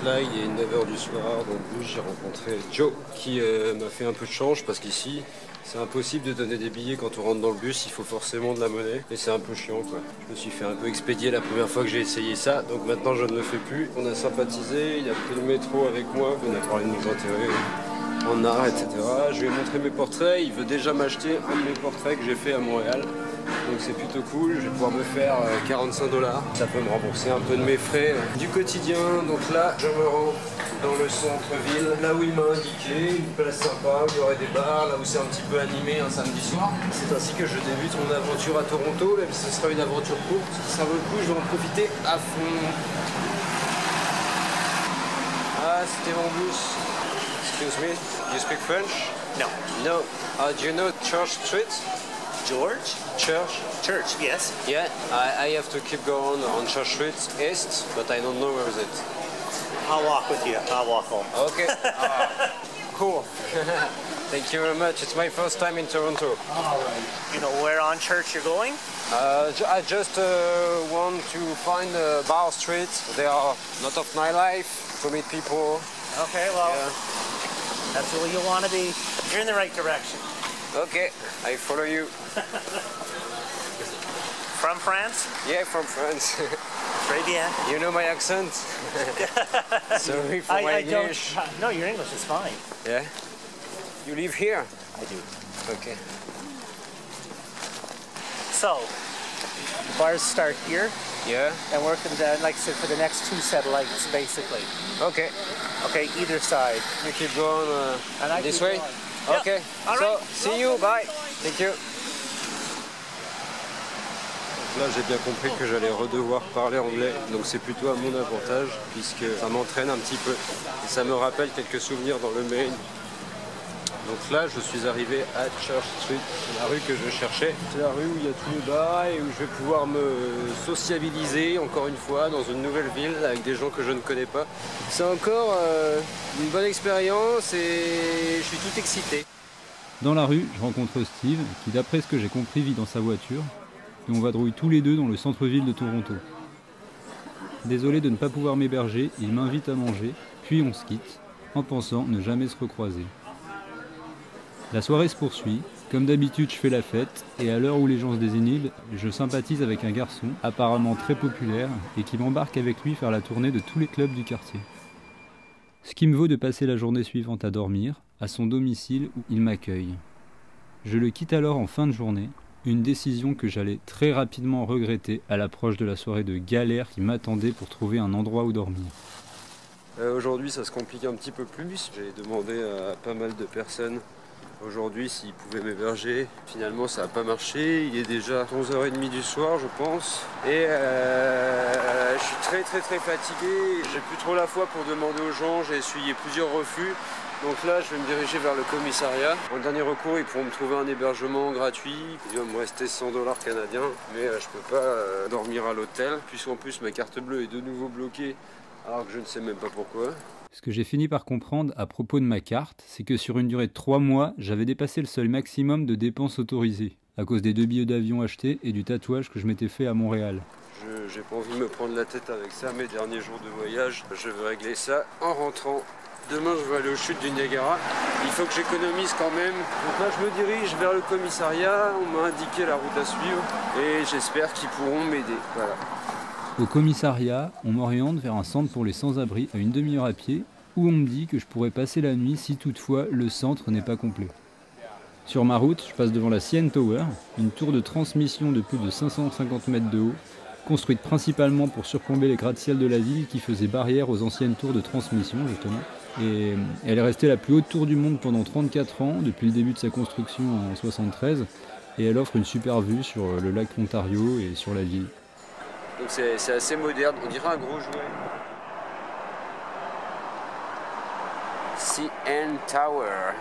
là, il est 9 h du soir, dans le bus, j'ai rencontré Joe qui m'a fait un peu de change parce qu'ici, c'est impossible de donner des billets quand on rentre dans le bus, il faut forcément de la monnaie et c'est un peu chiant quoi. Je me suis fait un peu expédier la première fois que j'ai essayé ça, donc maintenant je ne le fais plus. On a sympathisé, il a pris le métro avec moi, on a parlé de nos intérêts en art, etc. Je lui ai montré mes portraits, il veut déjà m'acheter un de mes portraits que j'ai fait à Montréal. Donc c'est plutôt cool, je vais pouvoir me faire 45 $. Ça peut me rembourser un peu de mes frais du quotidien. Donc là, je me rends dans le centre-ville, là où il m'a indiqué, une place sympa, où il y aurait des bars, là où c'est un petit peu animé un samedi soir. C'est ainsi que je débute mon aventure à Toronto, même si ce sera une aventure courte. Ça vaut le coup, je vais en profiter à fond. Ah, c'était mon bus. Excuse me, you speak French? No. No. Do you know Church Street? George? Church? Church, yes. Yeah, I have to keep going on Church Street East, but I don't know where is it. I'll walk with you. I'll walk home. Okay. Cool. Thank you very much. It's my first time in Toronto. All right. You know where on Church you're going? I just want to find a bar street. There are a lot of nightlife, to meet people. Okay, well, Yeah. that's where you want to be. You're in the right direction. Okay, I follow you. From France? Yeah, from France. Très bien. You know my accent? Sorry for my I English. don't. No, your English is fine. Yeah? You live here? I do. Okay. So, the bars start here Yeah? and work them down, like I said, for the next 2 satellites, basically. Okay. Okay, either side. You keep going And I this keep way? going. Okay. Yeah. All So, right. see you. Bye. Thank you. Là, j'ai bien compris que j'allais redevoir parler anglais, donc c'est plutôt à mon avantage, puisque ça m'entraîne un petit peu. Et ça me rappelle quelques souvenirs dans le Maine. Donc là, je suis arrivé à Church Street, la rue que je cherchais. C'est la rue où il y a tous les bars et où je vais pouvoir me sociabiliser, encore une fois, dans une nouvelle ville, avec des gens que je ne connais pas. C'est encore une bonne expérience et je suis tout excité. Dans la rue, je rencontre Steve, qui d'après ce que j'ai compris vit dans sa voiture, et on vadrouille tous les deux dans le centre-ville de Toronto. Désolé de ne pas pouvoir m'héberger, il m'invite à manger, puis on se quitte, en pensant ne jamais se recroiser. La soirée se poursuit, comme d'habitude je fais la fête, et à l'heure où les gens se désinhibent, je sympathise avec un garçon, apparemment très populaire, et qui m'embarque avec lui faire la tournée de tous les clubs du quartier. Ce qui me vaut de passer la journée suivante à dormir, à son domicile où il m'accueille. Je le quitte alors en fin de journée, une décision que j'allais très rapidement regretter à l'approche de la soirée de galère qui m'attendait pour trouver un endroit où dormir. Aujourd'hui, ça se complique un petit peu plus. J'ai demandé à pas mal de personnes aujourd'hui s'ils pouvaient m'héberger. Finalement, ça n'a pas marché. Il est déjà 11h30 du soir, je pense. Et je suis très fatigué. J'ai plus trop la foi pour demander aux gens. J'ai essuyé plusieurs refus. Donc là, je vais me diriger vers le commissariat. En dernier recours, ils pourront me trouver un hébergement gratuit. Il va me rester 100 $ canadiens. Mais je peux pas dormir à l'hôtel. Puisqu'en plus, ma carte bleue est de nouveau bloquée. Alors que je ne sais même pas pourquoi. Ce que j'ai fini par comprendre à propos de ma carte, c'est que sur une durée de 3 mois, j'avais dépassé le seuil maximum de dépenses autorisées, à cause des 2 billets d'avion achetés et du tatouage que je m'étais fait à Montréal. J'ai pas envie de me prendre la tête avec ça, mes derniers jours de voyage, je vais régler ça en rentrant. Demain, je vais aller aux chutes du Niagara. Il faut que j'économise quand même. Donc là, je me dirige vers le commissariat. On m'a indiqué la route à suivre et j'espère qu'ils pourront m'aider. Voilà. Au commissariat, on m'oriente vers un centre pour les sans-abri à une demi-heure à pied, où on me dit que je pourrais passer la nuit si toutefois le centre n'est pas complet. Sur ma route, je passe devant la CN Tower, une tour de transmission de plus de 550 mètres de haut, construite principalement pour surplomber les gratte-ciel de la ville qui faisait barrière aux anciennes tours de transmission, justement. Et elle est restée la plus haute tour du monde pendant 34 ans, depuis le début de sa construction en 1973, et elle offre une super vue sur le lac Ontario et sur la ville. Donc c'est assez moderne, on dirait un gros jouet. CN Tower.